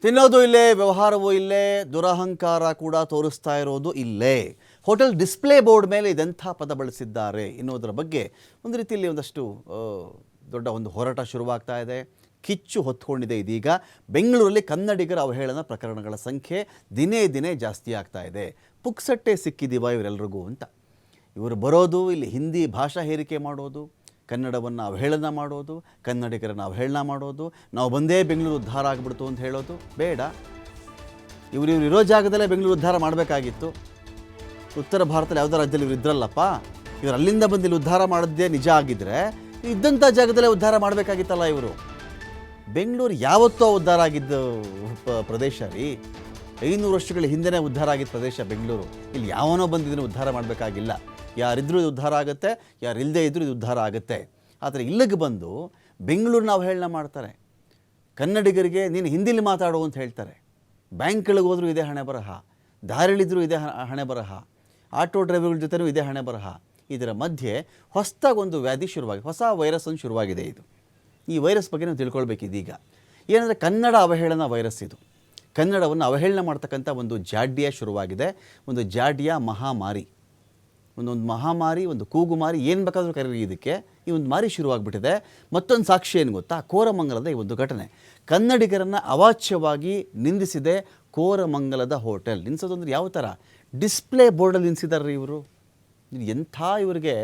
ತಿನ್ನೋದು ಇಲ್ಲೇ, ವ್ಯವಹಾರವೂ ಇಲ್ಲೇ, ದುರಹಂಕಾರ ಕೂಡ ತೋರಿಸ್ತಾ ಇರೋದು ಇಲ್ಲೇ. ಹೋಟೆಲ್ ಡಿಸ್ಪ್ಲೇ ಬೋರ್ಡ್ ಮೇಲೆ ಇದೆಂಥ ಪದ ಬಳಸಿದ್ದಾರೆ ಎನ್ನುವುದರ ಬಗ್ಗೆ ಒಂದು ರೀತಿಯಲ್ಲಿ ಒಂದಷ್ಟು ದೊಡ್ಡ ಒಂದು ಹೋರಾಟ ಶುರುವಾಗ್ತಾ ಇದೆ. ಕಿಚ್ಚು ಹೊತ್ಕೊಂಡಿದೆ ಇದೀಗ. ಬೆಂಗಳೂರಲ್ಲಿ ಕನ್ನಡಿಗರ ಅವಹೇಳನ ಪ್ರಕರಣಗಳ ಸಂಖ್ಯೆ ದಿನೇ ದಿನೇ ಜಾಸ್ತಿ ಆಗ್ತಾ ಇದೆ. ಪುಕ್ಸಟ್ಟೆ ಸಿಕ್ಕಿದೀವ ಇವರೆಲ್ಲರಿಗೂ ಅಂತ. ಇವರು ಬರೋದು ಇಲ್ಲಿ ಹಿಂದಿ ಭಾಷಾ ಹೇರಿಕೆ ಮಾಡೋದು, ಕನ್ನಡವನ್ನು ಅವಹೇಳನ ಮಾಡೋದು, ಕನ್ನಡಿಗರನ್ನು ಅವಹೇಳನ ಮಾಡೋದು, ನಾವು ಬಂದೇ ಬೆಂಗಳೂರು ಉದ್ಧಾರ ಆಗಿಬಿಡ್ತು ಅಂತ ಹೇಳೋದು ಬೇಡ. ಇವರು ಇರೋ ಜಾಗದಲ್ಲೇ ಬೆಂಗಳೂರು ಉದ್ಧಾರ ಮಾಡಬೇಕಾಗಿತ್ತು. ಉತ್ತರ ಭಾರತದಲ್ಲಿ ಯಾವುದೋ ರಾಜ್ಯದಲ್ಲಿ ಇವರು ಇದ್ರಲ್ಲಪ್ಪ, ಇವರು ಅಲ್ಲಿಂದ ಬಂದು ಇಲ್ಲಿ ಉದ್ಧಾರ ಮಾಡಿದ್ದೇ ನಿಜ ಆಗಿದ್ದರೆ ಇದ್ದಂಥ ಜಾಗದಲ್ಲೇ ಉದ್ಧಾರ ಮಾಡಬೇಕಾಗಿತ್ತಲ್ಲ. ಇವರು ಬೆಂಗಳೂರು ಯಾವತ್ತೋ ಉದ್ಧಾರ ಆಗಿದ್ದ ಪ್ರದೇಶ ರೀ. 500 ವರ್ಷಗಳ ಹಿಂದೆನೇ ಉದ್ಧಾರ ಆಗಿದ್ದ ಪ್ರದೇಶ ಬೆಂಗಳೂರು. ಇಲ್ಲಿ ಯಾವನೋ ಬಂದಿದ್ದನ್ನು ಉದ್ಧಾರ ಮಾಡಬೇಕಾಗಿಲ್ಲ. ಯಾರಿದ್ರೂ ಇದು ಉದ್ಧಾರ ಆಗುತ್ತೆ, ಯಾರು ಇಲ್ಲದೇ ಇದ್ದರೂ ಇದು ಉದ್ಧಾರ ಆಗುತ್ತೆ. ಆದರೆ ಇಲ್ಲಿಗೆ ಬಂದು ಬೆಂಗಳೂರನ್ನ ಅವಹೇಳನ ಮಾಡ್ತಾರೆ. ಕನ್ನಡಿಗರಿಗೆ ನೀನು ಹಿಂದಿಲಿ ಮಾತಾಡು ಅಂತ ಹೇಳ್ತಾರೆ. ಬ್ಯಾಂಕ್ಗಳಿಗೆ ಹೋದರೂ ಇದೇ ಹಣೆ ಬರಹ, ದಾರಿಲಿದ್ದರೂ ಇದೇ ಹಣೆ ಬರಹ, ಆಟೋ ಡ್ರೈವರ್ಗಳ ಜೊತೆನೂ ಇದೇ ಹಣೆ ಬರಹ. ಇದರ ಮಧ್ಯೆ ಹೊಸದಾಗೊಂದು ವ್ಯಾಧಿ ಶುರುವಾಗಿದೆ, ಹೊಸ ವೈರಸ್ ಒಂದು ಶುರುವಾಗಿದೆ. ಈ ವೈರಸ್ ಬಗ್ಗೆ ನಾವು ತಿಳ್ಕೊಳ್ಬೇಕಿದೀಗ. ಏನಂದರೆ ಕನ್ನಡ ಅವಹೇಳನ ವೈರಸ್ ಇದು. ಕನ್ನಡವನ್ನು ಅವಹೇಳನ ಮಾಡ್ತಕ್ಕಂಥ ಒಂದು ಜಾಡ್ಯ ಶುರುವಾಗಿದೆ. ಒಂದು ಜಾಡ್ಯ ಮಹಾಮಾರಿ, ಒಂದೊಂದು ಮಹಾಮಾರಿ, ಒಂದು ಕೂಗುಮಾರಿ, ಏನು ಬೇಕಾದರೂ ಕರೀರಿ ಇದಕ್ಕೆ. ಈ ಒಂದು ಮಾರಿ ಶುರುವಾಗ್ಬಿಟ್ಟಿದೆ. ಮತ್ತೊಂದು ಸಾಕ್ಷಿ ಏನು ಗೊತ್ತಾ? ಕೋರಮಂಗಲದ ಈ ಒಂದು ಘಟನೆ. ಕನ್ನಡಿಗರನ್ನು ಅವಾಚ್ಯವಾಗಿ ನಿಂದಿಸಿದೆ ಕೋರಮಂಗಲದ ಹೋಟೆಲ್. ನಿಲ್ಲಿಸೋದಂದ್ರೆ ಯಾವ ಥರ? ಡಿಸ್ಪ್ಲೇ ಬೋರ್ಡಲ್ಲಿ ನಿಲ್ಲಿಸಿದಾರ್ರಿ ಇವರು. ಎಂಥ ಇವರಿಗೆ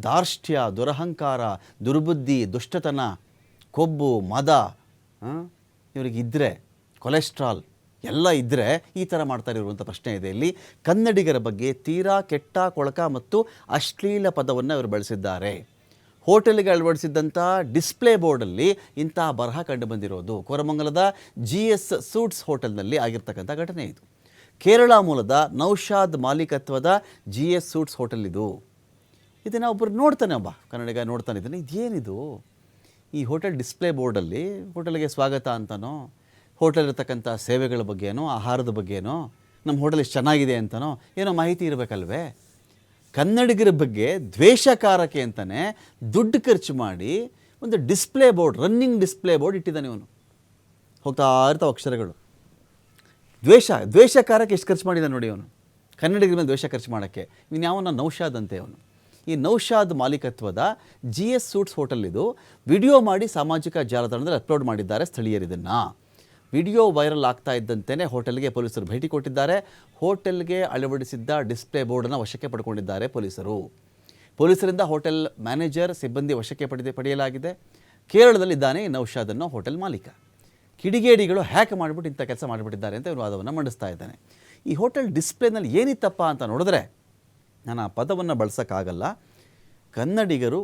ಧಾರ್ಷ್ಟ್ಯ, ದುರಹಂಕಾರ, ದುರ್ಬುದ್ಧಿ, ದುಷ್ಟತನ, ಕೊಬ್ಬು, ಮದ ಇವರಿಗಿದ್ದರೆ, ಕೊಲೆಸ್ಟ್ರಾಲ್ ಎಲ್ಲ ಇದ್ದರೆ ಈ ಥರ ಮಾಡ್ತಾರೆ ಇರುವಂಥ ಪ್ರಶ್ನೆ ಇದೆ. ಇಲ್ಲಿ ಕನ್ನಡಿಗರ ಬಗ್ಗೆ ತೀರಾ ಕೆಟ್ಟ, ಕೊಳಕ ಮತ್ತು ಅಶ್ಲೀಲ ಪದವನ್ನು ಇವರು ಬಳಸಿದ್ದಾರೆ. ಹೋಟೆಲ್ಗೆ ಅಳವಡಿಸಿದ್ದಂಥ ಡಿಸ್ಪ್ಲೇ ಬೋರ್ಡಲ್ಲಿ ಇಂಥ ಬರಹ ಕಂಡು ಬಂದಿರೋದು ಕೋರಮಂಗಲದ GS ಸೂಟ್ಸ್ ಹೋಟೆಲ್ನಲ್ಲಿ ಆಗಿರ್ತಕ್ಕಂಥ ಘಟನೆ ಇದು. ಕೇರಳ ಮೂಲದ ನೌಶಾದ್ ಮಾಲೀಕತ್ವದ GS ಸೂಟ್ಸ್ ಹೋಟೆಲ್ ಇದು. ಇದನ್ನು ಒಬ್ಬರು ನೋಡ್ತಾನೆ, ಒಬ್ಬ ಕನ್ನಡಿಗ ನೋಡ್ತಾನೆ ಇದನ್ನು. ಇದೇನಿದು? ಈ ಹೋಟೆಲ್ ಡಿಸ್ಪ್ಲೇ ಬೋರ್ಡಲ್ಲಿ ಹೋಟೆಲ್ಗೆ ಸ್ವಾಗತ ಅಂತನೋ, ಹೋಟೆಲ್ ಇರತಕ್ಕಂಥ ಸೇವೆಗಳ ಬಗ್ಗೆನೋ, ಆಹಾರದ ಬಗ್ಗೆನೋ, ನಮ್ಮ ಹೋಟೆಲ್ ಎಷ್ಟು ಚೆನ್ನಾಗಿದೆ ಅಂತನೋ ಏನೋ ಮಾಹಿತಿ ಇರಬೇಕಲ್ವೇ? ಕನ್ನಡಿಗರ ಬಗ್ಗೆ ದ್ವೇಷಕಾರಕ್ಕೆ ಅಂತಲೇ ದುಡ್ಡು ಖರ್ಚು ಮಾಡಿ ಒಂದು display board, running display board ಇಟ್ಟಿದ್ದಾನೆ ಇವನು. ಹೋಗ್ತಾ ಇರ್ತಾವೆ ಅಕ್ಷರಗಳು. ದ್ವೇಷಕಾರಕ್ಕೆ ಎಷ್ಟು ಖರ್ಚು ಮಾಡಿದ್ದಾನೆ ನೋಡಿ ಅವನು. ಕನ್ನಡಿಗರ ಮೇಲೆ ದ್ವೇಷ ಖರ್ಚು ಮಾಡೋಕ್ಕೆ. ಇವನು ಯಾವನ ನೌಶಾದ್ ಅಂತೆ ಅವನು. ಈ ನೌಶಾದ್ ಮಾಲೀಕತ್ವದ GS ಸೂಟ್ಸ್ ಹೋಟೆಲ್ ಇದು. ವಿಡಿಯೋ ಮಾಡಿ ಸಾಮಾಜಿಕ ಜಾಲತಾಣದಲ್ಲಿ ಅಪ್ಲೋಡ್ ಮಾಡಿದ್ದಾರೆ ಸ್ಥಳೀಯರು. ಇದನ್ನು ವಿಡಿಯೋ ವೈರಲ್ ಆಗ್ತಾ ಇದ್ದಂತೆಯೇ ಹೋಟೆಲ್ಗೆ ಪೊಲೀಸರು ಭೇಟಿ ಕೊಟ್ಟಿದ್ದಾರೆ. ಹೋಟೆಲ್ಗೆ ಅಳವಡಿಸಿದ್ದ ಡಿಸ್ಪ್ಲೇ ಬೋರ್ಡನ್ನು ವಶಕ್ಕೆ ಪಡ್ಕೊಂಡಿದ್ದಾರೆ ಪೊಲೀಸರು. ಪೊಲೀಸರಿಂದ ಹೋಟೆಲ್ ಮ್ಯಾನೇಜರ್, ಸಿಬ್ಬಂದಿ ವಶಕ್ಕೆ ಪಡೆಯಲಾಗಿದೆ. ಕೇರಳದಲ್ಲಿದ್ದಾನೆ ಈ ನೌಶಾದನ್ನು ಹೋಟೆಲ್ ಮಾಲೀಕ. ಕಿಡಿಗೇಡಿಗಳು ಹ್ಯಾಕ್ ಮಾಡಿಬಿಟ್ಟು ಇಂಥ ಕೆಲಸ ಮಾಡಿಬಿಟ್ಟಿದ್ದಾರೆ ಅಂತ ಇವರು ವಾದವನ್ನು ಮಂಡಿಸ್ತಾ ಇದ್ದಾನೆ. ಈ ಹೋಟೆಲ್ ಡಿಸ್ಪ್ಲೇನಲ್ಲಿ ಏನಿತ್ತಪ್ಪ ಅಂತ ನೋಡಿದ್ರೆ, ನಾನು ಆ ಪದವನ್ನು ಬಳಸೋಕ್ಕಾಗಲ್ಲ. ಕನ್ನಡಿಗರು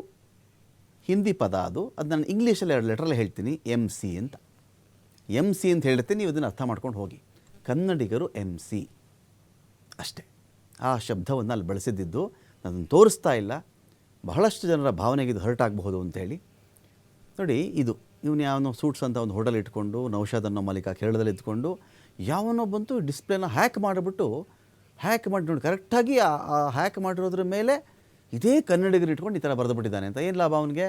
ಹಿಂದಿ ಪದ ಅದು ನಾನು ಇಂಗ್ಲೀಷಲ್ಲಿ 2 ಲೆಟ್ರಲ್ಲಿ ಹೇಳ್ತೀನಿ, MC ಅಂತ. MC ಅಂತ ಹೇಳ್ತೀನಿ, ನೀವು ಇದನ್ನು ಅರ್ಥ ಮಾಡ್ಕೊಂಡು ಹೋಗಿ. ಕನ್ನಡಿಗರು MC ಅಷ್ಟೇ. ಆ ಶಬ್ದವನ್ನು ಅಲ್ಲಿ ಬಳಸಿದ್ದು ನಾನು ತೋರಿಸ್ತಾ ಇಲ್ಲ. ಬಹಳಷ್ಟು ಜನರ ಭಾವನೆಗೆ ಇದು ಹರ್ಟ್ ಆಗಬಹುದು ಅಂತೇಳಿ. ನೋಡಿ, ಇದು ಇವನು ಯಾವನೋ ಸೂಟ್ಸ್ ಅಂತ ಒಂದು ಹೋಟೆಲ್ ಇಟ್ಕೊಂಡು, ನೌಶಾದ್ ಅನ್ನೋ ಮಾಲೀಕ ಕೇರಳದಲ್ಲಿ ಇದ್ಕೊಂಡು, ಯಾವನೋ ಬಂತು ಡಿಸ್ಪ್ಲೇನ ಹ್ಯಾಕ್ ಮಾಡಿಬಿಟ್ಟು, ಹ್ಯಾಕ್ ಮಾಡಿ ನೋಡಿ ಕರೆಕ್ಟಾಗಿ ಆ ಹ್ಯಾಕ್ ಮಾಡಿರೋದ್ರ ಮೇಲೆ ಇದೇ ಕನ್ನಡಿಗರು ಇಟ್ಕೊಂಡು ಈ ಥರ ಬರೆದುಬಿಟ್ಟಿದ್ದಾನೆ ಅಂತ. ಏನು ಲಾಭ ಅವನಿಗೆ?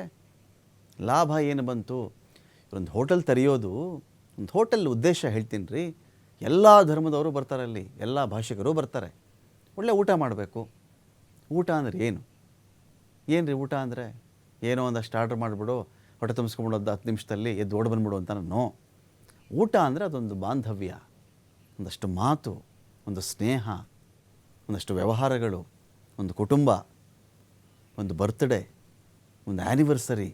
ಲಾಭ ಏನು ಬಂತು? ಒಂದು ಹೋಟೆಲ್ ತೆರೆಯೋದು, ಒಂದು ಹೋಟೆಲ್ ಉದ್ದೇಶ ಹೇಳ್ತೀನಿ ರೀ. ಎಲ್ಲ ಧರ್ಮದವರು ಬರ್ತಾರೆ ಅಲ್ಲಿ, ಎಲ್ಲ ಭಾಷಿಕರು ಬರ್ತಾರೆ. ಒಳ್ಳೆ ಊಟ ಮಾಡಬೇಕು. ಊಟ ಅಂದರೆ ಏನು ರೀ? ಊಟ ಅಂದರೆ ಏನೋ ಒಂದಷ್ಟು ಆರ್ಡ್ರ್ ಮಾಡಿಬಿಡು, ಹೊಟ್ಟೆ ತುಂಬಿಸ್ಕೊಂಬಿಡೋದು 10 ನಿಮಿಷದಲ್ಲಿ ಎದ್ದು ಓಡಿ ಬಂದ್ಬಿಡು ಅಂತ. ನಾನು ಊಟ ಅಂದರೆ ಅದೊಂದು ಬಾಂಧವ್ಯ, ಒಂದಷ್ಟು ಮಾತು, ಒಂದು ಸ್ನೇಹ, ಒಂದಷ್ಟು ವ್ಯವಹಾರಗಳು, ಒಂದು ಕುಟುಂಬ, ಒಂದು ಬರ್ತ್ಡೇ, ಒಂದು ಆ್ಯನಿವರ್ಸರಿ,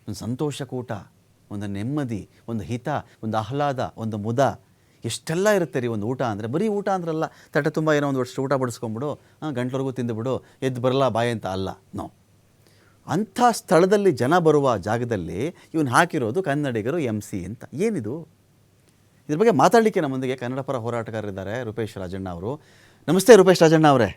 ಒಂದು ಸಂತೋಷಕೂಟ, ಒಂದು ನೆಮ್ಮದಿ, ಒಂದು ಹಿತ, ಒಂದು ಆಹ್ಲಾದ, ಒಂದು ಮುದ, ಎಷ್ಟೆಲ್ಲ ಇರುತ್ತೆ ರೀ ಒಂದು ಊಟ ಅಂದರೆ. ಬರೀ ಊಟ ಅಂದ್ರಲ್ಲ, ತಟ್ಟೆ ತುಂಬ ಏನೋ ಒಂದು ವರ್ಷ ಊಟ ಬಡಿಸ್ಕೊಂಬಿಡು, ಗಂಟೆವರೆಗೂ ತಿಂದುಬಿಡು, ಎದ್ದು ಬರಲ್ಲ ಬಾಯಿ ಅಂತ ಅಲ್ಲ. ನೋ, ಅಂಥ ಸ್ಥಳದಲ್ಲಿ ಜನ ಬರುವ ಜಾಗದಲ್ಲಿ ಇವನು ಹಾಕಿರೋದು ಕನ್ನಡಿಗರು MC ಅಂತ. ಏನಿದು? ಇದ್ರ ಬಗ್ಗೆ ಮಾತಾಡಲಿಕ್ಕೆ ನಮ್ಮೊಂದಿಗೆ ಕನ್ನಡ ಪರ ಹೋರಾಟಗಾರರಿದ್ದಾರೆ ರೂಪೇಶ್ ರಾಜಣ್ಣ ಅವರು. ನಮಸ್ತೆ ರೂಪೇಶ್ ರಾಜಣ್ಣ ಅವರೇ.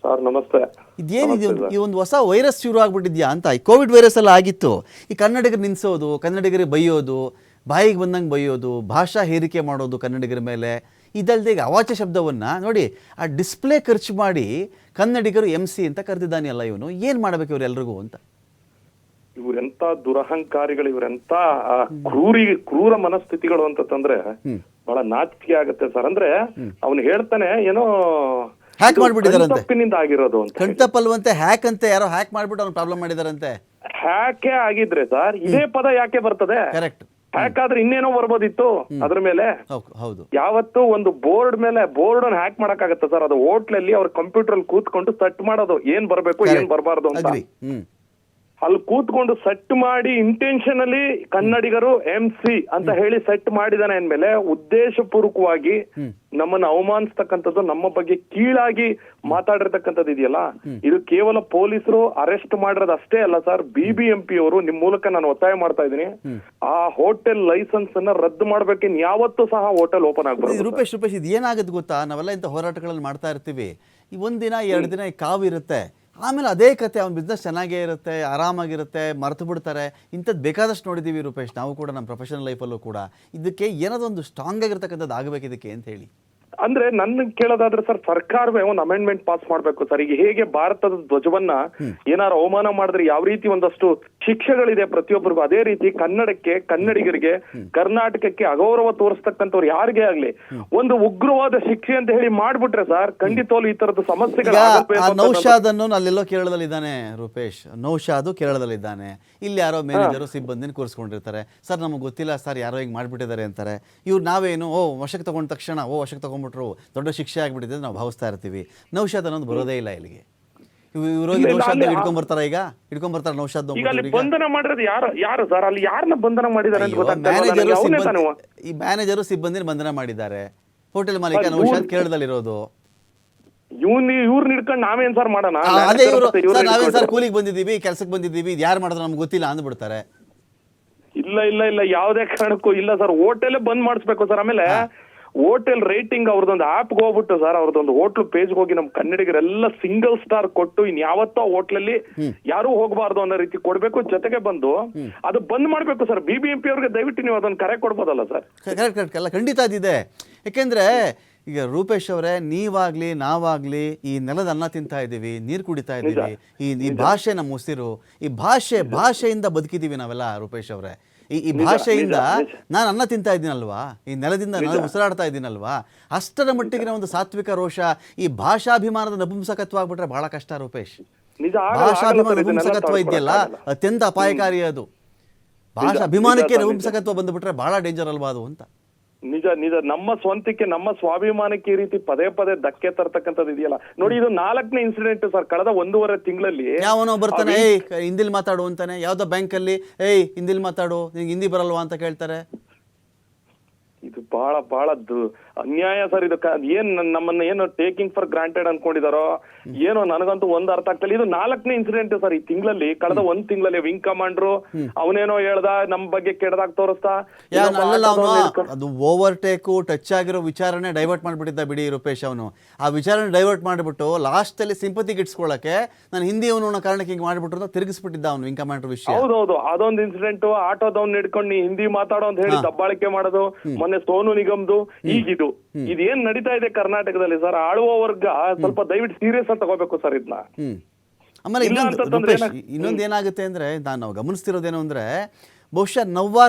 ಸರ್ ನಮಸ್ತೆ. ಇದೇನಿದೆ? ಈ ಒಂದು ಹೊಸ ವೈರಸ್ ಶುರು ಆಗ್ಬಿಟ್ಟಿದ್ಯಾ ಅಂತ. ಈ ಕೋವಿಡ್ ವೈರಸ್ ಎಲ್ಲ ಆಗಿತ್ತು. ಈ ಕನ್ನಡಿಗರು ನಿಲ್ಲಿಸೋದು, ಕನ್ನಡಿಗರಿಗೆ ಬೈಯೋದು, ಬಾಯಿಗೆ ಬಂದಂಗೆ ಬೈಯೋದು, ಭಾಷಾ ಹೇರಿಕೆ ಮಾಡೋದು ಕನ್ನಡಿಗರ ಮೇಲೆ. ಇದಲ್ಲದೆ ಈಗ ಅವಾಚ್ಯ ಶಬ್ದವನ್ನು ನೋಡಿ, ಆ ಡಿಸ್ಪ್ಲೇ ಖರ್ಚು ಮಾಡಿ ಕನ್ನಡಿಗರು MC ಅಂತ ಕರೆದಿದ್ದಾನೆ ಅಲ್ಲ ಇವನು. ಏನು ಮಾಡಬೇಕು ಇವರೆಲ್ರಿಗೂ ಅಂತ? ಇವ್ರೆಂತ ದುರಹಂಕಾರಿಗಳು, ಇವ್ರೆಂತ ಕ್ರೂರ ಮನಸ್ಥಿತಿಗಳು ಅಂತಂದ್ರೆ ಬಹಳ ನಾಚಿಕೆ ಆಗುತ್ತೆ ಸರ್. ಅಂದ್ರೆ ಅವ್ನು ಹೇಳ್ತಾನೆ ಏನೋ ಹ್ಯಾಕ್ ಮಾಡ್ಬಿಟ್ಟಿದಾರಂತೆ, ತಪ್ಪಿನಿಂದ ಆಗಿರೋದು ಅಂತ. ಕಣ್ತಪ್ಪಲ್ವಂತೆ ಹ್ಯಾಕ್ ಅಂತೆ, ಯಾರೋ ಹ್ಯಾಕ್ ಮಾಡ್ಬಿಟ್ಟು ಅವ್ನು ಪ್ರಾಬ್ಲಮ್ ಮಾಡಿದಾರಂತೆ. ಹ್ಯಾಕೆ ಆಗಿದ್ರೆ ಸರ್ ಇದೇ ಪದ ಯಾಕೆ ಬರ್ತದೆ? ಕರೆಕ್ಟ್. ಹ್ಯಾಕ್ ಆದ್ರೆ ಇನ್ನೇನೋ ಬರ್ಬೋದಿತ್ತು ಅದ್ರ ಮೇಲೆ. ಹೌದು. ಯಾವತ್ತು ಒಂದು ಬೋರ್ಡ್ ಮೇಲೆ ಬೋರ್ಡ್ ಅನ್ನು ಹ್ಯಾಕ್ ಮಾಡಕ್ಕಾಗತ್ತೆ ಸರ್? ಅದು ಹೋಟ್ಲಲ್ಲಿ ಅವ್ರ ಕಂಪ್ಯೂಟರ್ ಅಲ್ಲಿ ಕೂತ್ಕೊಂಡು ಸೆಟ್ ಮಾಡೋದು, ಏನ್ ಬರ್ಬೇಕು ಏನ್ ಬರ್ಬಾರ್ದು ಅಂತ. ಅಲ್ಲಿ ಕೂತ್ಕೊಂಡು ಸೆಟ್ ಮಾಡಿ ಇಂಟೆನ್ಷನಲಿ ಕನ್ನಡಿಗರು MC ಅಂತ ಹೇಳಿ ಸೆಟ್ ಮಾಡಿದಾನೆ ಅಂದ್ಮೇಲೆ ಉದ್ದೇಶಪೂರ್ವಕವಾಗಿ ನಮ್ಮನ್ನ ಅವಮಾನಿಸ್ತಕ್ಕಂಥದ್ದು, ನಮ್ಮ ಬಗ್ಗೆ ಕೀಳಾಗಿ ಮಾತಾಡಿರ್ತಕ್ಕಂಥದ್ದು ಇದೆಯಲ್ಲ, ಇದು ಕೇವಲ ಪೊಲೀಸರು ಅರೆಸ್ಟ್ ಮಾಡಿರೋದು ಅಷ್ಟೇ ಅಲ್ಲ ಸರ್. BBMP ಅವರು ನಿಮ್ ಮೂಲಕ ನಾನು ಒತ್ತಾಯ ಮಾಡ್ತಾ ಇದ್ದೀನಿ, ಆ ಹೋಟೆಲ್ ಲೈಸೆನ್ಸ್ ಅನ್ನ ರದ್ದು ಮಾಡ್ಬೇಕು. ಯಾವತ್ತೂ ಸಹ ಹೋಟೆಲ್ ಓಪನ್ ಆಗ್ಬಾರ್ದು. ರೂಪೇಶ್ ಇದು ಏನಾಗುತ್ತೆ ಗೊತ್ತಾ, ನಾವೆಲ್ಲ ಇಂಥ ಹೋರಾಟಗಳಲ್ಲಿ ಮಾಡ್ತಾ ಇರ್ತೀವಿ. ಈ ಒಂದಿನ 2 ದಿನ ಈ ಕಾವು ಇರುತ್ತೆ, ಆಮೇಲೆ ಅದೇ ಕತೆ, ಅವ್ನ ಬಿಸ್ನೆಸ್ ಚೆನ್ನಾಗೇ ಇರುತ್ತೆ, ಆರಾಮಾಗಿರುತ್ತೆ, ಮರೆತು ಬಿಡ್ತಾರೆ. ಇಂಥದ್ದು ಬೇಕಾದಷ್ಟು ನೋಡಿದ್ದೀವಿ ರೂಪೇಶ್, ನಾವು ಕೂಡ ನಮ್ಮ ಪ್ರೊಫೆಷನಲ್ ಲೈಫಲ್ಲೂ ಕೂಡ. ಇದಕ್ಕೆ ಏನಾದರೂ ಒಂದು ಸ್ಟ್ರಾಂಗ್ ಆಗಿರ್ತಕ್ಕಂಥದ್ದು ಆಗಬೇಕು ಇದಕ್ಕೆ ಅಂತ ಹೇಳಿ. ಅಂದ್ರೆ ನನ್ನ ಕೇಳೋದಾದ್ರೆ ಸರ್, ಸರ್ಕಾರವೇ ಒಂದು ಅಮೆಂಡ್ಮೆಂಟ್ ಪಾಸ್ ಮಾಡ್ಬೇಕು ಸರ್. ಈಗ ಹೇಗೆ ಭಾರತದ ಧ್ವಜವನ್ನ ಏನಾರು ಅವಮಾನ ಮಾಡಿದ್ರೆ ಯಾವ ರೀತಿ ಒಂದಷ್ಟು ಶಿಕ್ಷೆಗಳಿದೆ ಪ್ರತಿಯೊಬ್ಬರಿಗೂ, ಅದೇ ರೀತಿ ಕನ್ನಡಕ್ಕೆ, ಕನ್ನಡಿಗರಿಗೆ, ಕರ್ನಾಟಕಕ್ಕೆ ಅಗೌರವ ತೋರಿಸ್ತಕ್ಕಂಥವ್ರು ಯಾರಿಗೇ ಆಗ್ಲಿ ಒಂದು ಉಗ್ರವಾದ ಶಿಕ್ಷೆ ಅಂತ ಹೇಳಿ ಮಾಡ್ಬಿಟ್ರೆ ಸರ್, ಖಂಡಿತವಾಗ್ಲೂ ಈ ತರದ ಸಮಸ್ಯೆಗಳು. ನೌಶಾದನ್ನು ಅಲ್ಲೆಲ್ಲೋ ಕೇರಳದಲ್ಲಿದ್ದಾನೆ ರೂಪೇಶ್, ನೌಶಾದು ಕೇರಳದಲ್ಲಿದ್ದಾನೆ. ಇಲ್ಲಿ ಯಾರೋ ಮ್ಯಾನೇಜರು ಸಿಬ್ಬಂದಿನ ಕೂರಿಸ್ಕೊಂಡಿರ್ತಾರೆ. ಸರ್ ನಮಗೆ ಗೊತ್ತಿಲ್ಲ ಸರ್, ಯಾರೋ ಹಿಂಗೆ ಮಾಡ್ಬಿಟ್ಟಿದ್ದಾರೆ ಅಂತಾರೆ. ಇವ್ರು ನಾವೇನು ವಶಕ್ಕೆ ತಗೊಂಡ ತಕ್ಷಣ ವಶಕ್ಕೆ ತಗೊಂಡ್ಬಿಟ್ರು ದೊಡ್ಡ ಶಿಕ್ಷೆ ಆಗ್ಬಿಟ್ಟಿದೆ ನಾವು ಭಾವಿಸ್ತಾ ಇರ್ತೀವಿ. ನೌಶಾದ್ ಅನ್ನೋದು ಬರೋದೇ ಇಲ್ಲ ಇಲ್ಲಿಗೆ. ಇವ್ರೋಗಿ ನೌಶಾದ್ ಹಿಡ್ಕೊಂಡ್ಬರ್ತಾರ, ಈಗ ಹಿಡ್ಕೊಂಡ್ಬರ್ತಾರ ನೌಶಾದ್. ಬಂಧನ ಮಾಡಿರೋದು ಯಾರು ಸರ್? ಅಲ್ಲಿ ಯಾರನ್ನ ಬಂಧನ ಮಾಡಿದ್ದಾರೆ? ಈ ಮ್ಯಾನೇಜರು ಸಿಬ್ಬಂದಿನ ಬಂಧನ ಮಾಡಿದ್ದಾರೆ. ಹೋಟೆಲ್ ಮಾಲೀಕ ನೌಶಾದ್ ಕೇರಳದಲ್ಲಿರೋದು. ಇವ್ರನ್ನ ಹಿಡ್ಕೊಂಡು ನಾವೇನ್ ಸರ್ ಮಾಡೋಣ? ಅದೇ ನಾವೇನ್ ಸರ್ ಕೂಲಿಗೆ ಬಂದಿದ್ದೀವಿ, ಕೆಲ್ಸಕ್ಕೆ ಬಂದಿದ್ದೀವಿ, ಇದು ಯಾರು ಮಾಡಿದ್ರೆ ನಮ್ಗೆ ಗೊತ್ತಿಲ್ಲ ಅಂದ್ಬಿಡ್ತಾರೆ. ಇಲ್ಲ ಯಾವುದೇ ಕಾರಣಕ್ಕೂ ಇಲ್ಲ ಸರ್. ಹೋಟೆಲ್ ಬಂದ್ ಮಾಡಿಸ್ಬೇಕು ಸರ್. ಆಮೇಲೆ ಹೋಟೆಲ್ ರೇಟಿಂಗ್ ಅವ್ರದೊಂದು ಆಪ್ಗೆ ಹೋಗ್ಬಿಟ್ಟು ಸರ್, ಅವ್ರದೊಂದು ಹೋಟ್ಲ್ ಪೇಜ್ಗೆ ಹೋಗಿ ನಮ್ ಕನ್ನಡಿಗರೆಲ್ಲ ಸಿಂಗಲ್ ಸ್ಟಾರ್ ಕೊಟ್ಟು ಇನ್ಯಾವತ್ತೋ ಹೋಟ್ಲಲ್ಲಿ ಯಾರು ಹೋಗಬಾರ್ದು ಅನ್ನೋ ರೀತಿ ಕೊಡ್ಬೇಕು. ಜೊತೆಗೆ ಬಂದು ಅದು ಬಂದ್ ಮಾಡ್ಬೇಕು ಸರ್. BBMP ಅವ್ರಿಗೆ ದಯವಿಟ್ಟು ನೀವು ಅದನ್ನ ಕರೆ ಕೊಡ್ಬೋದಲ್ಲ ಸರ್? ಕರೆಕ್ಟ್ ಅಲ್ಲ, ಖಂಡಿತ ಅದಿದೆ. ಯಾಕೆಂದ್ರೆ ಈಗ ರೂಪೇಶ್ ಅವರೇ, ನೀವಾಗ್ಲಿ ನಾವಾಗ್ಲಿ ಈ ನೆಲದ ಅನ್ನ ತಿಂತಾ ಇದ್ದೀವಿ, ನೀರು ಕುಡಿತಾ ಇದ್ದೀವಿ. ಈ ಭಾಷೆ ನಮ್ಮ ಉಸಿರು. ಈ ಭಾಷೆಯಿಂದ ಬದುಕಿದ್ದೀವಿ ನಾವೆಲ್ಲ ರೂಪೇಶ್ ಅವರೇ. ಈ ಭಾಷೆಯಿಂದ ನಾನು ಅನ್ನ ತಿಂತಾ ಇದ್ದೀನಲ್ವಾ, ಈ ನೆಲದಿಂದ ನಾನು ಉಸಿರಾಡ್ತಾ ಇದ್ದೀನಲ್ವಾ, ಅಷ್ಟರ ಮಟ್ಟಿಗಿನ ಒಂದು ಸಾತ್ವಿಕ ರೋಷ, ಈ ಭಾಷಾಭಿಮಾನದ ನಪುಂಸಕತ್ವ ಆಗ್ಬಿಟ್ರೆ ಬಹಳ ಕಷ್ಟ ರೂಪೇಶ್. ಭಾಷಾಭಿಮಾನ ನಪುಂಸಕತ್ವ ಇದೆಯಲ್ಲ, ಅತ್ಯಂತ ಅಪಾಯಕಾರಿ ಅದು. ಭಾಷಾ ಅಭಿಮಾನಕ್ಕೆ ನಪುಂಸಕತ್ವ ಬಂದುಬಿಟ್ರೆ ಬಹಳ ಡೇಂಜರ್ ಅಲ್ವಾ ಅದು ಅಂತ. ನಿಜ ನಮ್ಮ ಸ್ವಂತಕ್ಕೆ, ನಮ್ಮ ಸ್ವಾಭಿಮಾನಕ್ಕೆ ಈ ರೀತಿ ಪದೇ ಧಕ್ಕೆ ತರ್ತಕ್ಕಂಥದ್ದು ಇದೆಯಲ್ಲ ನೋಡಿ. ಇದು 4ನೇ ಇನ್ಸಿಡೆಂಟ್ ಸರ್ ಕಳೆದ 1.5 ತಿಂಗಳಲ್ಲಿ. ಯಾವನೋ ಬರ್ತಾನೆ, ಹಿಂದಿಲ್ ಮಾತಾಡು ಅಂತಾನೆ, ಯಾವ್ದೋ ಬ್ಯಾಂಕಲ್ಲಿ ಹಿಂದಿಲ್ ಮಾತಾಡು, ನಿಂಗೆ ಹಿಂದಿ ಬರಲ್ವಾ ಅಂತ ಕೇಳ್ತಾರೆ. ಇದು ಬಹಳ ಅನ್ಯಾಯ ಸರ್. ಇದು ಏನ್ ನಮ್ಮನ್ನ ಏನು ಟೇಕಿಂಗ್ ಫಾರ್ ಗ್ರಾಂಟೆಡ್ ಅನ್ಕೊಂಡಿದಾರೋ ಏನೋ, ನನಗಂತೂ ಒಂದು ಅರ್ಥ ಆಗ್ತಿಲ್ಲ. ಇದು 4ನೇ ಇನ್ಸಿಡೆಂಟ್ ಸರ್ ಈ ತಿಂಗಳಲ್ಲಿ, ಕಳೆದ 1 ತಿಂಗಳಲ್ಲಿ. ವಿಂಗ್ ಕಮಾಂಡ್ರು ಅವನೇನೋ ಹೇಳ್ದ, ನಮ್ ಬಗ್ಗೆ ಕೆಡದಾಗ ತೋರಿಸ್ತಾ. ಅದು ಓವರ್ಟೇಕು ಟಚ್ ಆಗಿರೋ ವಿಚಾರಣೆ ಡೈವರ್ಟ್ ಮಾಡ್ಬಿಟ್ಟಿದ್ದ ಬಿಡಿ ರೂಪೇಶ್. ಅವನು ಆ ವಿಚಾರಣೆ ಡೈವರ್ಟ್ ಮಾಡ್ಬಿಟ್ಟು ಲಾಸ್ಟ್ ಅಲ್ಲಿ ಸಿಂಪತಿ ಗಿಟ್ಸ್ಕೊಳಕ್ಕೆ ನಾನು ಹಿಂದಿ ಅವನು ಅನ್ನೋ ಕಾರಣಕ್ಕೆ ಹಿಂಗೆ ಮಾಡ್ಬಿಟ್ಟು ತಿರುಗಿಸ್ಬಿಟ್ಟಿದ್ದ ಅವನು ವಿಂಗ್ ಕಮಾಂಡರ್ ವಿಷಯ. ಹೌದೌದು, ಅದೊಂದು ಇನ್ಸಿಡೆಂಟ್. ಆಟೋದವ್ನ ಹಿಡ್ಕೊಂಡು ನೀ ಹಿಂದಿ ಮಾತಾಡೋ ಅಂತ ಹೇಳಿ ದಬ್ಬಾಳಿಕೆ ಮಾಡೋದು, ಮೊನ್ನೆ ಸೋನು ನಿಗಮ್ದು. ಈಗಿದು ಇದೇನ್ ನಡೀತಾ ಇದೆ ಕರ್ನಾಟಕದಲ್ಲಿ ಸರ್, ಆಳುವ ವರ್ಗ ಸ್ವಲ್ಪ ದಯವಿಟ್ಟು ಸೀರಿಯಸ್ ಆಗಿ ತಗೋಬೇಕು ಸರ್ ಇದನ್ನ. ಆಮೇಲೆ ಇನ್ನೊಂದು ಏನಾಗುತ್ತೆ ಅಂದ್ರೆ, ನಾವು ಗಮನಿಸ್ತಿರೋದೇನು ಅಂದ್ರೆ, ಬಹುಶಃ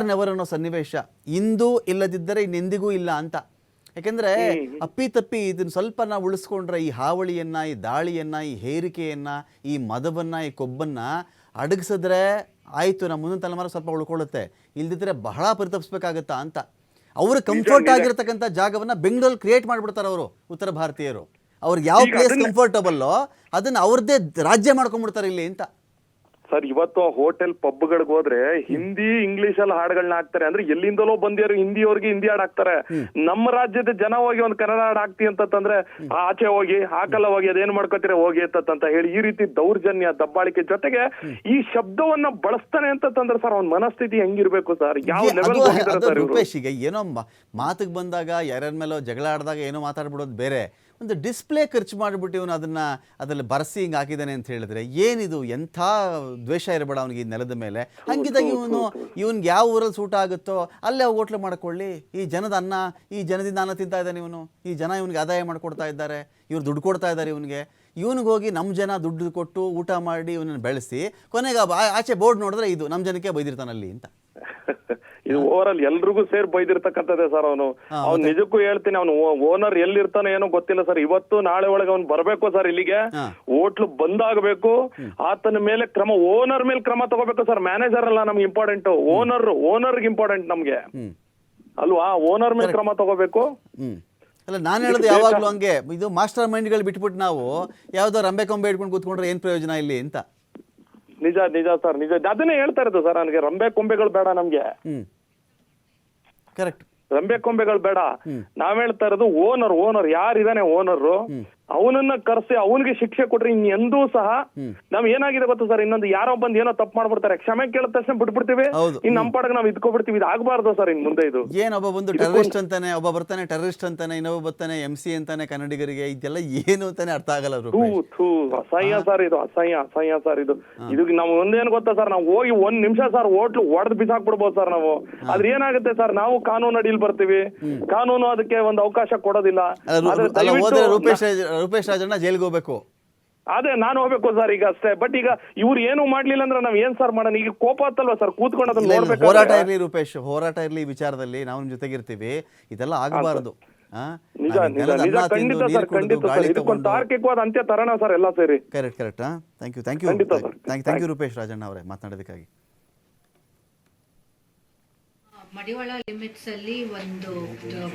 ನೆವರ್ ಅನ್ನೋ ಸನ್ನಿವೇಶ ಇಂದು ಇಲ್ಲದಿದ್ದರೆ ಇನ್ನೆಂದಿಗೂ ಇಲ್ಲ ಅಂತ. ಯಾಕೆಂದ್ರೆ ಅಪ್ಪಿತಪ್ಪಿ ಇದನ್ನ ಸ್ವಲ್ಪ ನಾವು ಉಳಿಸ್ಕೊಂಡ್ರೆ, ಈ ಹಾವಳಿಯನ್ನ, ಈ ದಾಳಿಯನ್ನ, ಈ ಹೇರಿಕೆಯನ್ನ, ಈ ಮದವನ್ನ, ಈ ಕೊಬ್ಬನ್ನ ಅಡಗಿಸಿದ್ರೆ ಆಯ್ತು, ನಮ್ಮ ಮುಂದಿನ ತಲೆಮಾರು ಸ್ವಲ್ಪ ಉಳ್ಕೊಳ್ಳುತ್ತೆ. ಇಲ್ದಿದ್ರೆ ಬಹಳ ಪರಿತಪಿಸ್ಬೇಕಾಗತ್ತಾ ಅಂತ. ಅವರು ಕಂಫರ್ಟ್ ಆಗಿರತಕ್ಕಂಥ ಜಾಗವನ್ನ ಬೆಂಗಳೂರಲ್ಲಿ ಕ್ರಿಯೇಟ್ ಮಾಡ್ಬಿಡ್ತಾರೆ ಅವರು, ಉತ್ತರ ಭಾರತೀಯರು. ಅವ್ರಿಗೆ ಯಾವ ಪ್ಲೇಸ್ ಕಂಫರ್ಟಬಲ್ಲೋ ಅದನ್ನ ಅವ್ರದ್ದೇ ರಾಜ್ಯ ಮಾಡ್ಕೊಂಡ್ಬಿಡ್ತಾರೆ ಇಲ್ಲಿ ಅಂತ. ಸರ್ ಇವತ್ತು ಹೋಟೆಲ್ ಪಬ್ಗಳಿಗೆ ಹೋದ್ರೆ ಹಿಂದಿ ಇಂಗ್ಲಿಷ್ ಅಲ್ಲಿ ಹಾಡುಗಳನ್ನ ಹಾಕ್ತಾರೆ. ಅಂದ್ರೆ ಎಲ್ಲಿಂದಲೋ ಬಂದಿರೋ ಹಿಂದಿಯವ್ರಿಗೆ ಹಿಂದಿ ಹಾಡು ಹಾಕ್ತಾರೆ. ನಮ್ಮ ರಾಜ್ಯದ ಜನ ಹೋಗಿ ಒಂದು ಕನ್ನಡ ಹಾಡು ಹಾಕ್ತಿ ಅಂತಂದ್ರೆ ಆಚೆ ಹೋಗಿ ಹಾಕಲ್ಲ, ಹೋಗಿ ಅದೇನ್ ಮಾಡ್ಕೋತೀರ ಹೋಗಿ ಅಂತ ಹೇಳಿ ಈ ರೀತಿ ದೌರ್ಜನ್ಯ, ದಬ್ಬಾಳಿಕೆ, ಜೊತೆಗೆ ಈ ಶಬ್ದವನ್ನ ಬಳಸ್ತಾನೆ ಅಂತಂದ್ರೆ ಸರ್ ಅವ್ನ ಮನಸ್ಥಿತಿ ಹೆಂಗಿರ್ಬೇಕು ಸರ್? ಯಾವ ಲೆವೆಲ್ ಹೋಗಿದ್ದಾರೆ ಸರ್ ಇವರು? ಈಗ ಏನೋ ಮಾತಿಗೆ ಬಂದಾಗ ಯಾರ್ಯಾರ ಮೇಲೋ ಜಗಳ ಆಡಿದಾಗ ಏನೋ ಮಾತಾಡ್ಬಿಡೋದು ಬೇರೆ, ಒಂದು ಡಿಸ್ಪ್ಲೇ ಖರ್ಚು ಮಾಡಿಬಿಟ್ಟು ಇವನು ಅದರಲ್ಲಿ ಬರೆಸಿ ಹಿಂಗೆ ಹಾಕಿದ್ದಾನೆ ಅಂತ ಹೇಳಿದ್ರೆ ಏನಿದು, ಎಂಥ ದ್ವೇಷ ಇರಬೇಡ ಅವನಿಗೆ ಈ ನೆಲದ ಮೇಲೆ. ಹಂಗಿದ್ದಾಗ ಇವನ್ಗೆ ಯಾವ ಊರಲ್ಲಿ ಸೂಟ ಆಗುತ್ತೋ ಅಲ್ಲೇ ಹೋಟ್ಲು ಮಾಡ್ಕೊಳ್ಳಿ. ಈ ಜನದ ಅನ್ನ, ಈ ಜನದಿಂದ ಅನ್ನ ತಿಂತಾ ಇದ್ದಾನೆ ಇವನು, ಈ ಜನ ಇವನಿಗೆ ಆದಾಯ ಮಾಡಿಕೊಡ್ತಾ ಇದ್ದಾರೆ, ಇವ್ರು ದುಡ್ಡು ಕೊಡ್ತಾ ಇದ್ದಾರೆ ಇವನಿಗೆ. ಇವನಿಗೆ ಹೋಗಿ ನಮ್ಮ ಜನ ದುಡ್ಡು ಕೊಟ್ಟು ಊಟ ಮಾಡಿ ಇವನನ್ನು ಬೆಳೆಸಿ ಕೊನೆಗೆ ಆಚೆ ಬೋರ್ಡ್ ನೋಡಿದ್ರೆ ಇದು ನಮ್ಮ ಜನಕ್ಕೆ ಬೈದಿರ್ತಾನಲ್ಲಿ ಅಂತ. ಇದು ಓವರ್ ಆಲ್ ಎಲ್ರಿಗೂ ಸೇರ್ ಬೈದಿರ್ತಕ್ಕಂಥದ್ದೇ ಸರ್. ಅವ್ನು ನಿಜಕ್ಕೂ ಹೇಳ್ತೀನಿ, ಅವ್ನು ಓನರ್ ಎಲ್ಲಿರ್ತಾನೆ ಏನೋ ಗೊತ್ತಿಲ್ಲ ಸರ್. ಇವತ್ತು ನಾಳೆ ಒಳಗೆ ಅವ್ನು ಬರ್ಬೇಕು ಸರ್ ಇಲ್ಲಿಗೆ, ಹೋಟ್ಲು ಬಂದಾಗಬೇಕು, ಆತನ ಮೇಲೆ ಕ್ರಮ, ಓನರ್ ಮೇಲೆ ಕ್ರಮ ತಗೋಬೇಕು ಸರ್. ಮ್ಯಾನೇಜರ್ ಅಲ್ಲ ನಮ್ಗೆ ಇಂಪಾರ್ಟೆಂಟ್, ಓನರ್ಗೆ ಇಂಪಾರ್ಟೆಂಟ್ ನಮ್ಗೆ ಅಲ್ವಾ. ಓನರ್ ಮೇಲೆ ಕ್ರಮ ತಗೋಬೇಕು. ಅಲ್ಲ, ನಾನು ಹೇಳೋದು ಯಾವಾಗಲೂ ಹಂಗೆ, ಇದು ಮಾಸ್ಟರ್ ಮೈಂಡ್ಗಳು ಬಿಟ್ಬಿಟ್ಟು ನಾವು ಯಾವುದೋ ರಂಬೆ ಕೊಂಬೆ ಇಟ್ಕೊಂಡು ಕೂತ್ಕೊಂಡ್ರೆ ಏನು ಪ್ರಯೋಜನ ಇಲ್ಲಿ ಅಂತ. ನಿಜ ನಿಜ ಸರ್, ನಿಜ. ಅದನ್ನೇ ಹೇಳ್ತಾ ಇರೋದು ಸರ್, ನನಗೆ ರಂಬೆ ಕೊಂಬೆಗಳು ಬೇಡ ನಮ್ಗೆ. ಕರೆಕ್ಟ್, ರಂಬೆ ಕೊಂಬೆಗಳು ಬೇಡ. ನಾವ್ ಹೇಳ್ತಾ ಇರೋದು ಓನರ್ ಯಾರಿದಾನೆ ಓನರ್, ಅವನನ್ನ ಕರೆಸಿ ಅವನಿಗೆ ಶಿಕ್ಷೆ ಕೊಟ್ರೆ ಇನ್ನೆಂದೂ ಸಹ ನಾವ್ ಏನಾಗಿದೆ ಗೊತ್ತಾ ಸರ್, ಇನ್ನೊಂದು ಯಾರೋ ಬಂದು ಏನೋ ತಪ್ಪು ಮಾಡ್ಬಿಡ್ತಾರೆ, ಕ್ಷಮೆ ಕೇಳಿದ ತಕ್ಷಣ ಬಿಟ್ಬಿಡ್ತೀವಿ, ಇನ್ ನಮ್ ಪಾಡಿಗೆ ನಾವ್ ಇದ್ಕೊಬಿಡ್ತೀವಿ. ಇದು ಆಗ್ಬಾರ್ದು ಸರ್ ಇನ್ ಮುಂದೆ. ಇದು ಏನ್ ಒಬ್ಬ ಬಂದು ಟೆರರಿಸ್ಟ್ ಅಂತಾನೆ, ಒಬ್ಬ ಬರ್ತಾನೆ ಟೆರರಿಸ್ಟ್ ಅಂತಾನೆ, ಇನ್ನೊಬ್ಬ ಬರ್ತಾನೆ MC ಅಂತಾನೆ ಕನ್ನಡಿಗರಿಗೆ, ಇದೆಲ್ಲ ಏನು ಅಂತಾನೆ ಅರ್ಥ ಆಗಲ್ಲ. ಅಸಹ್ಯ ಸರ್ ಇದು, ಅಸಹ್ಯ ಸರ್ ಇದು. ಇದಕ್ಕೆ ನಾವು ಒಂದೇನು ಗೊತ್ತಾ ಸರ್, ನಾವು ಹೋಗಿ 1 ನಿಮಿಷ ಸರ್ ಹೋಟ್ಲು ಒಡೆದು ಬಿಸಾಕ್ಬಿಡ್ಬೋದು ಸರ್ ನಾವು. ಆದ್ರೆ ಏನಾಗುತ್ತೆ ಸರ್, ನಾವು ಕಾನೂನು ಅಡಿಯಲ್ಲಿ ಬರ್ತೀವಿ, ಕಾನೂನು ಅದಕ್ಕೆ ಒಂದು ಅವಕಾಶ ಕೊಡೋದಿಲ್ಲ. ರೂಪೇಶ್ ರಾಜಣ್ಣ ಜೈಲ್ಗೆ ಹೋಗ್ಬೇಕು, ಅದೇ ನಾನು ಹೋಗ್ಬೇಕು ಸರ್ ಈಗ ಅಷ್ಟೇ. ಬಟ್ ಈಗ ಇವ್ರು ಏನು ಮಾಡ್ಲಿಲ್ಲ ಅಂದ್ರೆ ನಾವ್ ಏನ್ ಸರ್ ಮಾಡೋಣ? ಈಗ ಕೋಪ ಆತಲ್ವಾ ಸರ್, ಕೂತ್ಕೊಂಡು ಅದನ್ನ ನೋಡ್ಬೇಕು. ಹೋರಾಟ ಇರ್ಲಿ ರೂಪೇಶ್, ಹೋರಾಟ ಇರ್ಲಿ, ವಿಚಾರದಲ್ಲಿ ನಾವು ನಿಮ್ ಜೊತೆಗಿರ್ತೀವಿ. ಇದೆಲ್ಲ ಆಗಬಾರದು. ನಿಜ ನಿಜ ನಿಜ, ಖಂಡಿತ ಸರ್, ಖಂಡಿತ ಸರ್. ಇದಕ್ಕೊಂದು ತಾರ್ಕಿಕವಾದ ಅಂತ್ಯ ತರೋಣ ಸರ್ ಎಲ್ಲ ಸೇರಿ. Correct. Thank you Rupesh Rajanna ಅವರೇ ಮಾತನಾಡೋದಕ್ಕಾಗಿ. ಮಡಿವಾಳ ಲಿಮಿಟ್ಸ್ ಅಲ್ಲಿ ಒಂದು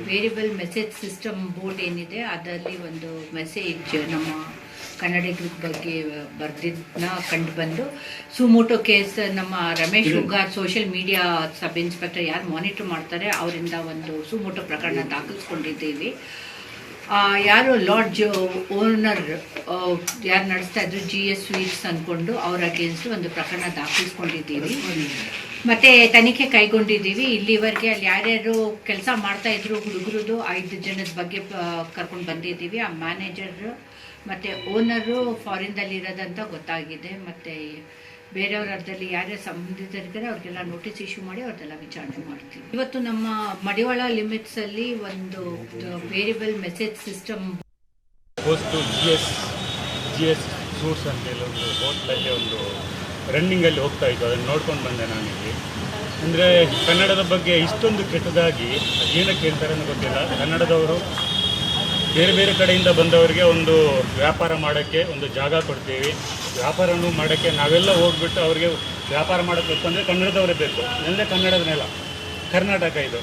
ವೇರಿಯಬಲ್ ಮೆಸೇಜ್ ಸಿಸ್ಟಮ್ ಬೋರ್ಡ್ ಏನಿದೆ, ಅದರಲ್ಲಿ ಒಂದು ಮೆಸೇಜ್ ನಮ್ಮ ಕನ್ನಡಿಗರ ಬಗ್ಗೆ ಬರ್ದಿದ್ದನ್ನ ಕಂಡು ಬಂದು ಸುಮೋಟೋ ಕೇಸ್ ನಮ್ಮ Ramesh Huggar social media sub inspector ಯಾರು ಮಾನಿಟರ್ ಮಾಡ್ತಾರೆ ಅವರಿಂದ ಒಂದು ಸುಮೋಟೋ ಪ್ರಕರಣ ದಾಖಲಿಸ್ಕೊಂಡಿದ್ದೀವಿ. ಯಾರು ಲಾಡ್ಜ್ ಓನರ್ ಯಾರು ನಡೆಸ್ತಾ ಇದ್ರು GS ಸ್ವೀಟ್ಸ್ ಅಂದ್ಕೊಂಡು ಅವ್ರ ಅಗೇನ್ಸ್ಟ್ ಒಂದು ಪ್ರಕರಣ ದಾಖಲಿಸ್ಕೊಂಡಿದ್ದೀವಿ. ಮತ್ತೆ ತನಿಖೆ ಕೈಗೊಂಡಿದ್ದೀವಿ. ಇಲ್ಲಿವರೆಗೆ ಅಲ್ಲಿ ಯಾರ್ಯಾರು ಕೆಲಸ ಮಾಡ್ತಾ ಇದ್ರು ಹುಡುಗರದು 5 ಜನದ ಬಗ್ಗೆ ಕರ್ಕೊಂಡು ಬಂದಿದ್ದೀವಿ. ಆ ಮ್ಯಾನೇಜರ್ ಮತ್ತು ಓನರು ಫಾರಿನ್ದಲ್ಲಿ ಇರೋದಂತ ಗೊತ್ತಾಗಿದೆ. ಮತ್ತು ಬೇರೆಯವ್ರ ಅರ್ಧದಲ್ಲಿ ಯಾರ್ಯಾರು ಸಂಬಂಧಿತರಿದ್ದಾರೆ ಅವ್ರಿಗೆಲ್ಲ ನೋಟಿಸ್ ಇಶ್ಯೂ ಮಾಡಿ ಅವ್ರದ್ದೆಲ್ಲ ವಿಚಾರಣೆ ಮಾಡ್ತೀವಿ. ಇವತ್ತು ನಮ್ಮ ಮಡಿವಾಳ ಲಿಮಿಟ್ಸಲ್ಲಿ ಒಂದು variable message system GS fruits ಅಂತೇಳಿ ಒಂದು ಹೋಟ್ಲಲ್ಲಿ ಒಂದು ರನ್ನಿಂಗಲ್ಲಿ ಹೋಗ್ತಾ ಇತ್ತು. ಅದನ್ನು ನೋಡ್ಕೊಂಡು ಬಂದೆ ನಾನಿಲ್ಲಿ. ಅಂದರೆ ಕನ್ನಡದ ಬಗ್ಗೆ ಇಷ್ಟೊಂದು ಕೆಟ್ಟದಾಗಿ ಏನಕ್ಕೆ ಹೇಳ್ತಾರೆ ಅನ್ನೋ ಗೊತ್ತಿಲ್ಲ. ಕನ್ನಡದವರು ಬೇರೆ ಬೇರೆ ಕಡೆಯಿಂದ ಬಂದವರಿಗೆ ಒಂದು ವ್ಯಾಪಾರ ಮಾಡೋಕ್ಕೆ ಒಂದು ಜಾಗ ಕೊಡ್ತೀವಿ. ವ್ಯಾಪಾರನೂ ಮಾಡೋಕ್ಕೆ ನಾವೆಲ್ಲ ಹೋಗ್ಬಿಟ್ಟು ಅವ್ರಿಗೆ ವ್ಯಾಪಾರ ಮಾಡೋಕ್ಕೆ ಅಂದರೆ ಕನ್ನಡದವರೇ ಬೇಕು. ಎಲ್ಲೇ ಕನ್ನಡದ ನೆಲ, ಕರ್ನಾಟಕ ಇದು.